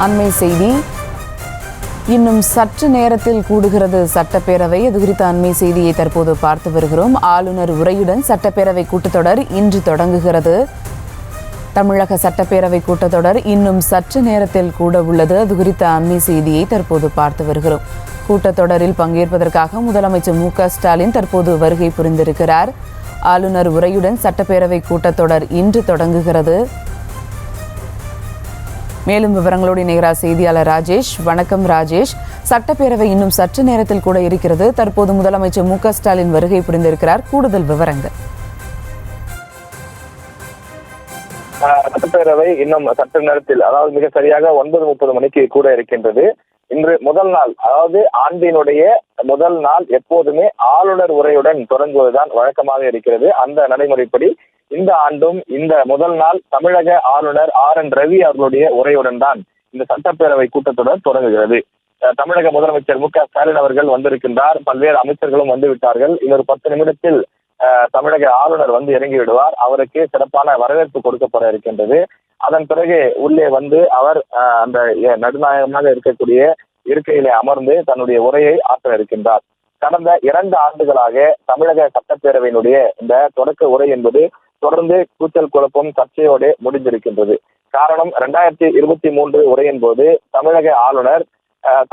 அண்மை செய்தி. இன்னும் சற்று நேரத்தில் கூடுகிறது சட்டப்பேரவை. அது குறித்த அண்மை செய்தியை தற்போது பார்த்து வருகிறோம். ஆளுநர் உரையுடன் சட்டப்பேரவை கூட்டத்தொடர் இன்று தொடங்குகிறது. தமிழக சட்டப்பேரவை கூட்டத்தொடர் இன்னும் சற்று நேரத்தில் கூட உள்ளது. அது குறித்த அண்மை செய்தியை தற்போது பார்த்து வருகிறோம். கூட்டத்தொடரில் பங்கேற்பதற்காக முதலமைச்சர் மு.க.ஸ்டாலின் தற்போது வருகை புரிந்திருக்கிறார். ஆளுநர் உரையுடன் சட்டப்பேரவை கூட்டத்தொடர் இன்று தொடங்குகிறது. மேலும் விவரங்களோடு இணைகிறார் செய்தியாளர் ராஜேஷ். வணக்கம் ராஜேஷ். சட்டப்பேரவை இன்னும் சற்று நேரத்தில் கூட இருக்கிறது. தற்போது முதலமைச்சர் மு.க.ஸ்டாலின் வருகை புரிந்திருக்கிறார். கூடுதல் விவரங்கள். சட்டப்பேரவை இன்னும் சற்று நேரத்தில், அதாவது மிக சரியாக 9:30 மணிக்கு கூட இருக்கின்றது. இன்று முதல் நாள், அதாவது ஆண்டினுடைய முதல் நாள் எப்போதுமே ஆளுநர் உரையுடன் தொடங்குவதுதான் வழக்கமாக இருக்கிறது. அந்த நடைமுறைப்படி இந்த ஆண்டும் இந்த முதல் நாள் தமிழக ஆளுநர் ஆர்.என். ரவி அவர்களுடைய உரையுடன் தான் இந்த சட்டப்பேரவை கூட்டத்தொடர் தொடங்குகிறது. தமிழக முதலமைச்சர் மு.க.ஸ்டாலின் அவர்கள் வந்திருக்கின்றார். பல்வேறு அமைச்சர்களும் வந்துவிட்டார்கள். இன்னொரு 10 நிமிடத்தில் தமிழக ஆளுநர் வந்து இறங்கி விடுவார். அவருக்கு சிறப்பான வரவேற்பு கொடுக்கப்பட இருக்கின்றது. அதன் பிறகு உள்ளே வந்து அவர் அந்த நடுநாயகமாக இருக்கக்கூடிய இருக்கையிலே அமர்ந்து தன்னுடைய உரையை ஆற்ற இருக்கின்றார். கடந்த 2 ஆண்டுகளாக தமிழக சட்டப்பேரவையினுடைய இந்த தொடக்க உரை என்பது தொடர்ந்து கூச்சல் குழப்பம் சர்ச்சையோடு முடிந்திருக்கின்றது. காரணம், 2023 உரையின் போது தமிழக ஆளுநர்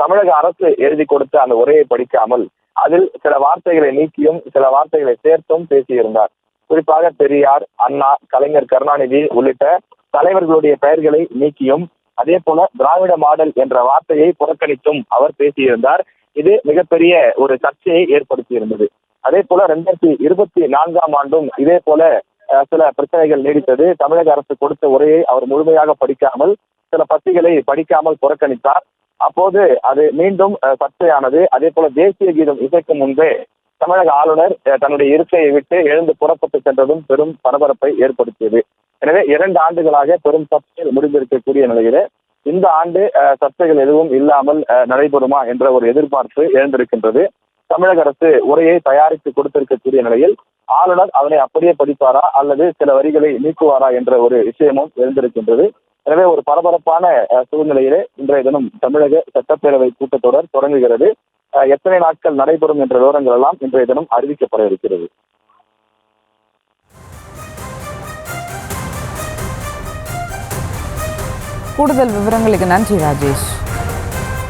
தமிழக அரசு எழுதி கொடுத்த அந்த உரையை படிக்காமல் அதில் சில வார்த்தைகளை நீக்கியும் சில வார்த்தைகளை சேர்த்தும் பேசியிருந்தார். குறிப்பாக பெரியார், அண்ணா, கலைஞர் கருணாநிதி உள்ளிட்ட தலைவர்களுடைய பெயர்களை நீக்கியும் அதே போல திராவிட மாடல் என்ற வார்த்தையை புறக்கணித்தும் அவர் பேசியிருந்தார். இது மிகப்பெரிய ஒரு சர்ச்சையை ஏற்படுத்தியிருந்தது. அதே போல 2024 ஆண்டும் இதே போல சில பிரச்சனைகள் நீடித்தது. தமிழக அரசு கொடுத்த உரையை அவர் முழுமையாக படிக்காமல் சில பத்திகளை படிக்காமல் புறக்கணித்தார். அப்போது அது மீண்டும் சர்ச்சையானது. அதே போல தேசிய கீதம் இசைக்கும் முன்பே தமிழக ஆளுநர் தன்னுடைய இருக்கையை விட்டு எழுந்து புறப்பட்டு சென்றதும் பெரும் பரபரப்பை ஏற்படுத்தியது. எனவே 2 ஆண்டுகளாக பெரும் சர்ச்சைகள் முடிந்திருக்கக்கூடிய நிலையிலே இந்த ஆண்டு சர்ச்சைகள் எதுவும் இல்லாமல் நடைபெறுமா என்ற ஒரு எதிர்பார்ப்பு எழுந்திருக்கின்றது. தமிழக அரசு உரையை தயாரித்து கொடுத்திருக்கக்கூடிய நிலையில் ஆளுநர் அதனை அப்படியே படிப்பாரா அல்லது சில வரிகளை நீக்குவாரா என்ற ஒரு விஷயமும் எழுந்திருக்கின்றது. எனவே ஒரு பரபரப்பான சூழ்நிலையிலே இன்றைய தினம் தமிழக சட்டப்பேரவை கூட்டத்தொடர் தொடங்குகிறது. எத்தனை நாட்கள் நடைபெறும் என்ற விவரங்கள் எல்லாம் இன்றைய தினம் அறிவிக்கப்பட இருக்கிறது. கூடுதல் விவரங்களுக்கு நன்றி ராஜேஷ்.